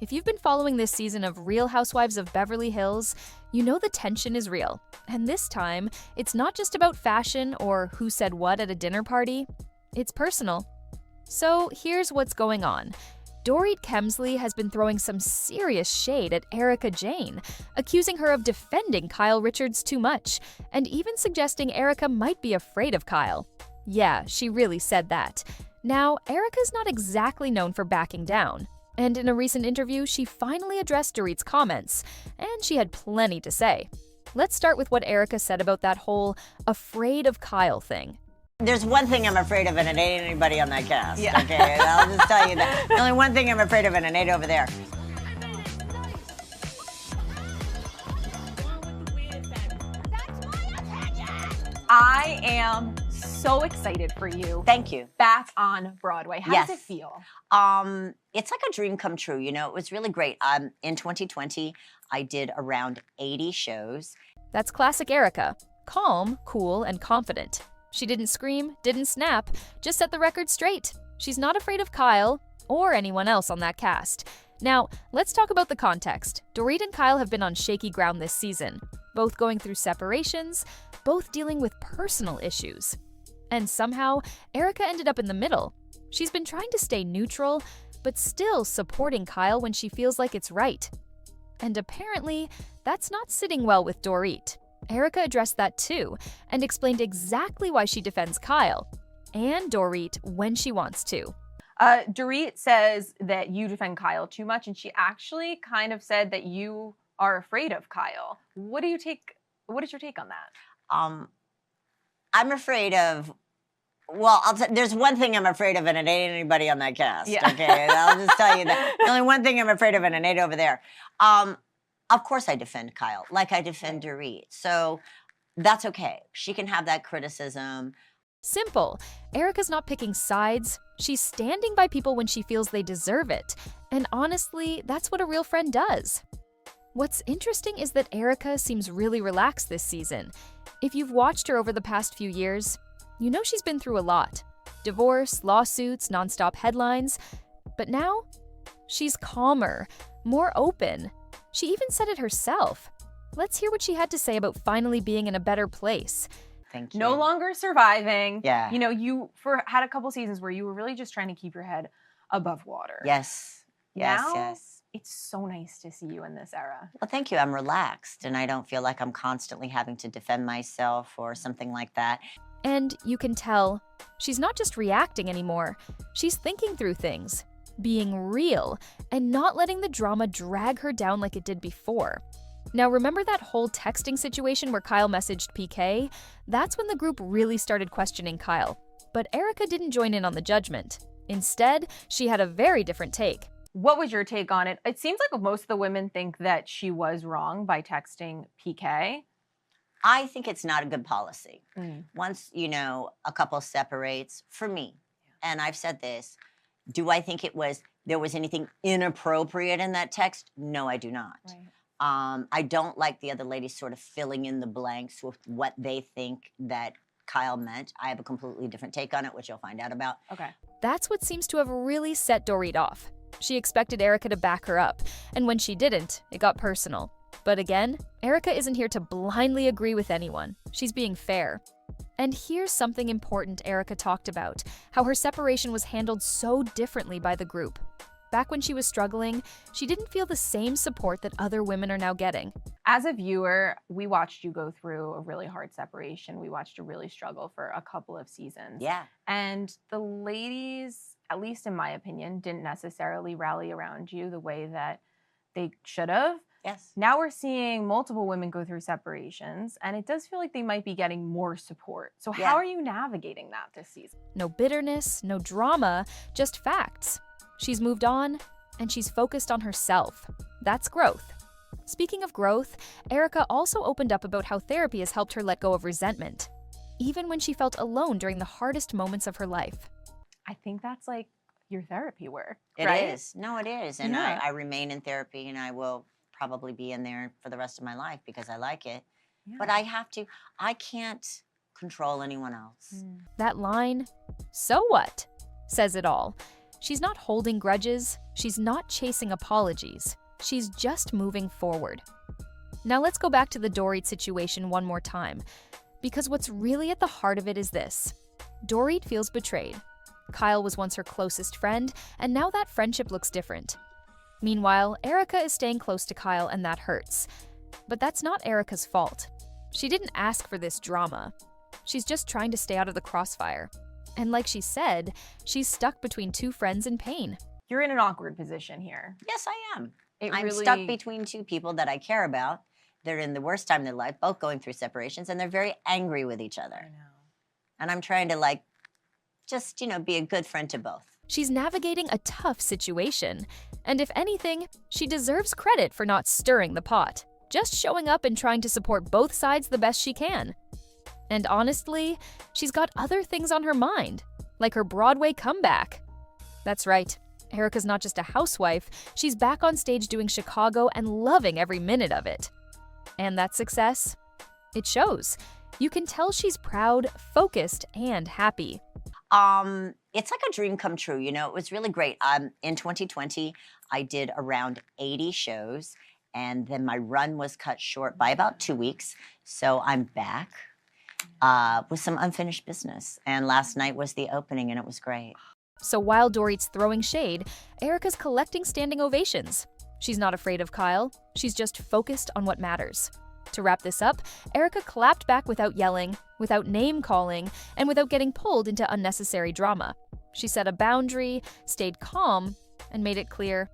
If you've been following this season of Real Housewives of Beverly Hills, you know the tension is real. And this time, it's not just about fashion or who said what at a dinner party. It's personal. So here's what's going on. Dorit Kemsley has been throwing some serious shade at Erika Jayne, accusing her of defending Kyle Richards too much, and even suggesting Erika might be afraid of Kyle. Yeah, she really said that. Now, Erika's not exactly known for backing down. And in a recent interview, she finally addressed Dorit's comments, and she had plenty to say. Let's start with what Erika said about that whole afraid of Kyle thing. There's one thing I'm afraid of, and it ain't anybody on that cast. Yeah. Okay, I'll just tell you that. The only one thing I'm afraid of, and it ain't over there. I am so excited for you. Thank you. Back on Broadway. How Yes. does it feel? It's like a dream come true. You know, it was really great. In 2020, I did around 80 shows. That's classic Erika. Calm, cool, and confident. She didn't scream, didn't snap, just set the record straight. She's not afraid of Kyle or anyone else on that cast. Now, let's talk about the context. Dorit and Kyle have been on shaky ground this season, both going through separations, both dealing with personal issues. And somehow, Erika ended up in the middle. She's been trying to stay neutral, but still supporting Kyle when she feels like it's right. And apparently, that's not sitting well with Dorit. Erika addressed that too, and explained exactly why she defends Kyle, and Dorit when she wants to. Dorit says that you defend Kyle too much, and she actually kind of said that you are afraid of Kyle. What is your take on that? I'm afraid of, well, there's one thing I'm afraid of, and it ain't anybody on that cast. Yeah. Okay, I'll just tell you that. The only one thing I'm afraid of, and it ain't over there. Of course I defend Kyle, like I defend Dorit. So that's okay. She can have that criticism. Simple. Erika's not picking sides. She's standing by people when she feels they deserve it. And honestly, that's what a real friend does. What's interesting is that Erika seems really relaxed this season. If you've watched her over the past few years, you know she's been through a lot. Divorce, lawsuits, nonstop headlines. But now, she's calmer, more open. She even said it herself. Let's hear what she had to say about finally being in a better place. Thank you. No longer surviving. Yeah. You know, you had a couple seasons where you were really just trying to keep your head above water. Yes. Yes, Now, yes. it's so nice to see you in this era. Well, thank you. I'm relaxed, and I don't feel like I'm constantly having to defend myself or something like that. And you can tell, she's not just reacting anymore. She's thinking through things, being real, and not letting the drama drag her down like it did before. Now, remember that whole texting situation where Kyle messaged PK? That's when the group really started questioning Kyle. But Erika didn't join in on the judgment. Instead, she had a very different take. What was your take on it? It seems like most of the women think that she was wrong by texting PK. I think it's not a good policy. Mm. Once, a couple separates, for me, and I've said this, do I think there was anything inappropriate in that text? No, I do not. Right. I don't like the other ladies sort of filling in the blanks with what they think that Kyle meant. I have a completely different take on it, which you'll find out about. Okay. That's what seems to have really set Dorit off. She expected Erika to back her up, and when she didn't, it got personal. But again, Erika isn't here to blindly agree with anyone. She's being fair. And here's something important Erika talked about, how her separation was handled so differently by the group. Back when she was struggling, she didn't feel the same support that other women are now getting. As a viewer, we watched you go through a really hard separation. We watched you really struggle for a couple of seasons. Yeah. And the ladies, at least in my opinion, didn't necessarily rally around you the way that they should have. Yes. Now we're seeing multiple women go through separations, and it does feel like they might be getting more support. So Yeah. how are you navigating that this season? No bitterness, no drama, just facts. She's moved on, and she's focused on herself. That's growth. Speaking of growth, Erika also opened up about how therapy has helped her let go of resentment, even when she felt alone during the hardest moments of her life. I think that's like your therapy work, It right? is. No, it is. And Yeah. I remain in therapy, and I will probably be in there for the rest of my life because I like it. Yeah. But I can't control anyone else. That line, "So what?" says it all. She's not holding grudges, she's not chasing apologies, she's just moving forward. Now let's go back to the Dorit situation one more time, because what's really at the heart of it is this. Dorit feels betrayed. Kyle was once her closest friend, and now that friendship looks different. Meanwhile, Erika is staying close to Kyle, and that hurts. But that's not Erika's fault. She didn't ask for this drama. She's just trying to stay out of the crossfire. And like she said, she's stuck between two friends in pain. You're in an awkward position here. Yes, I am. It I'm really- stuck between two people that I care about. They're in the worst time of their life, both going through separations, and they're very angry with each I other. know. And I'm trying to just, be a good friend to both. She's navigating a tough situation. And if anything, she deserves credit for not stirring the pot, just showing up and trying to support both sides the best she can. And honestly, she's got other things on her mind, like her Broadway comeback. That's right, Erika's not just a housewife, she's back on stage doing Chicago and loving every minute of it. And that success? It shows. You can tell she's proud, focused, and happy. It's like a dream come true, it was really great. In 2020, I did around 80 shows, and then my run was cut short by about 2 weeks. So I'm back with some unfinished business. And last night was the opening, and it was great. So while Dorit's throwing shade, Erika's collecting standing ovations. She's not afraid of Kyle, she's just focused on what matters. To wrap this up, Erika clapped back without yelling, without name-calling, and without getting pulled into unnecessary drama. She set a boundary, stayed calm, and made it clear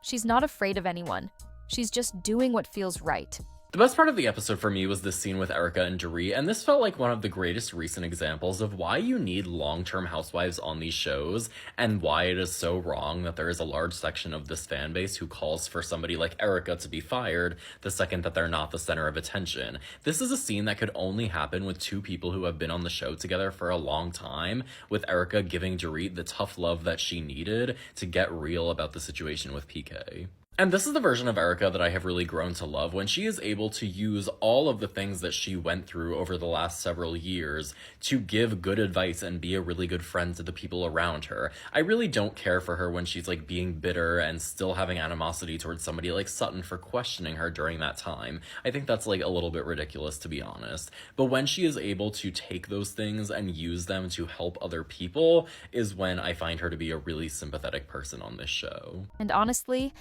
she's not afraid of anyone. She's just doing what feels right. The best part of the episode for me was this scene with Erika and Dorit, and this felt like one of the greatest recent examples of why you need long-term housewives on these shows, and why it is so wrong that there is a large section of this fan base who calls for somebody like Erika to be fired the second that they're not the center of attention. This is a scene that could only happen with two people who have been on the show together for a long time, with Erika giving Dorit the tough love that she needed to get real about the situation with PK. And this is the version of Erika that I have really grown to love, when she is able to use all of the things that she went through over the last several years to give good advice and be a really good friend to the people around her. I really don't care for her when she's being bitter and still having animosity towards somebody like Sutton for questioning her during that time. I think that's a little bit ridiculous, to be honest. But when she is able to take those things and use them to help other people is when I find her to be a really sympathetic person on this show. And honestly,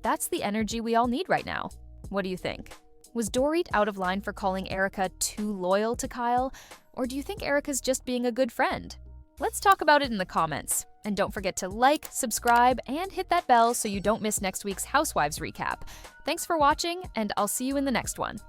that's the energy we all need right now. What do you think? Was Dorit out of line for calling Erika too loyal to Kyle? Or do you think Erika's just being a good friend? Let's talk about it in the comments. And don't forget to like, subscribe, and hit that bell so you don't miss next week's Housewives recap. Thanks for watching, and I'll see you in the next one.